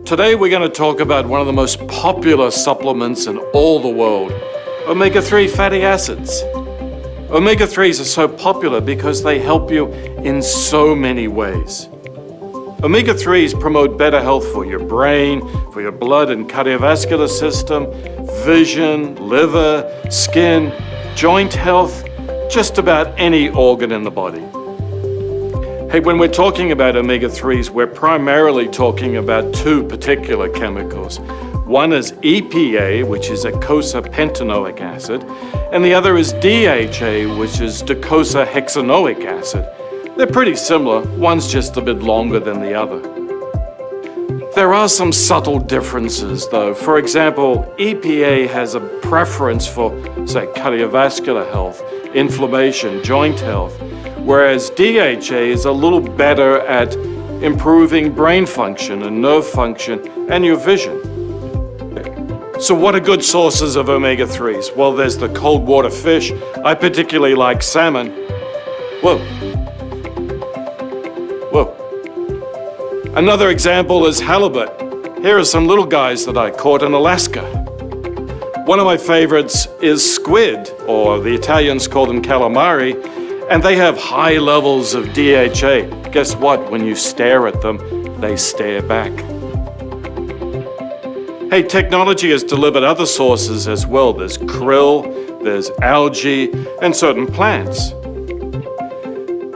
Today we're going to talk about one of the most popular supplements in all the world, omega-3 fatty acids. Omega-3s are so popular because they help you in so many ways. Omega-3s promote better health for your brain, for your blood and cardiovascular system, vision, liver, skin, joint health, just about any organ in the body. Hey, when we're talking about omega-3s, we're primarily talking about two particular chemicals. One is EPA, which is eicosapentaenoic acid, and the other is DHA, which is docosahexaenoic acid. They're pretty similar, one's just a bit longer than the other. There are some subtle differences though. For example, EPA has a preference for, say, cardiovascular health, inflammation, joint health, whereas DHA is a little better at improving brain function and nerve function and your vision. So what are good sources of omega-3s? Well, there's the cold water fish. I particularly like salmon. Whoa. Another example is halibut. Here are some little guys that I caught in Alaska. One of my favorites is squid, or the Italians call them calamari, and they have high levels of DHA. Guess what? When you stare at them, they stare back. Hey, technology has delivered other sources as well. There's krill, there's algae, and certain plants.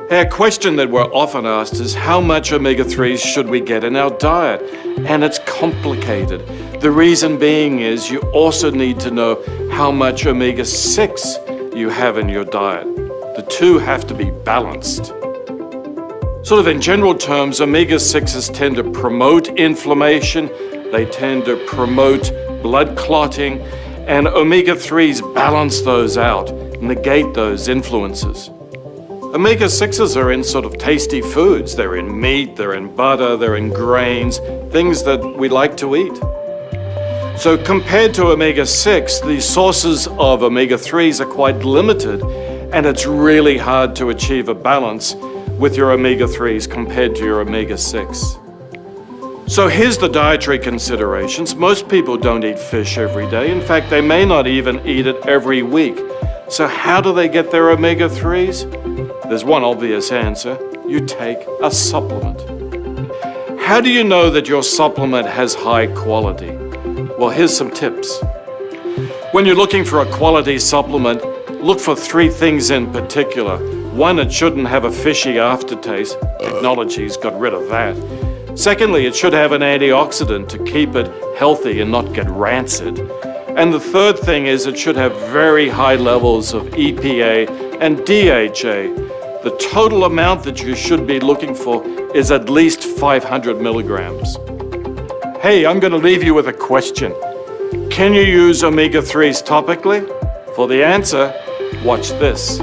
A question that we're often asked is how much omega-3s should we get in our diet? And it's complicated. The reason being is you also need to know how much omega-6 you have in your diet. The two have to be balanced. Sort of in general terms, omega-6s tend to promote inflammation, they tend to promote blood clotting, and omega-3s balance those out, negate those influences. Omega-6s are in sort of tasty foods. They're in meat, they're in butter, they're in grains, things that we like to eat. So compared to omega-6, the sources of omega-3s are quite limited, and it's really hard to achieve a balance with your omega-3s compared to your omega-6. So here's the dietary considerations. Most people don't eat fish every day. In fact, they may not even eat it every week. So how do they get their omega-3s? There's one obvious answer. You take a supplement. How do you know that your supplement has high quality? Well, here's some tips. When you're looking for a quality supplement, look for three things in particular. One, it shouldn't have a fishy aftertaste. Technology's got rid of that. Secondly, it should have an antioxidant to keep it healthy and not get rancid. And the third thing is it should have very high levels of EPA and DHA. The total amount that you should be looking for is at least 500 milligrams. Hey, I'm going to leave you with a question. Can you use omega-3s topically? For the answer, watch this.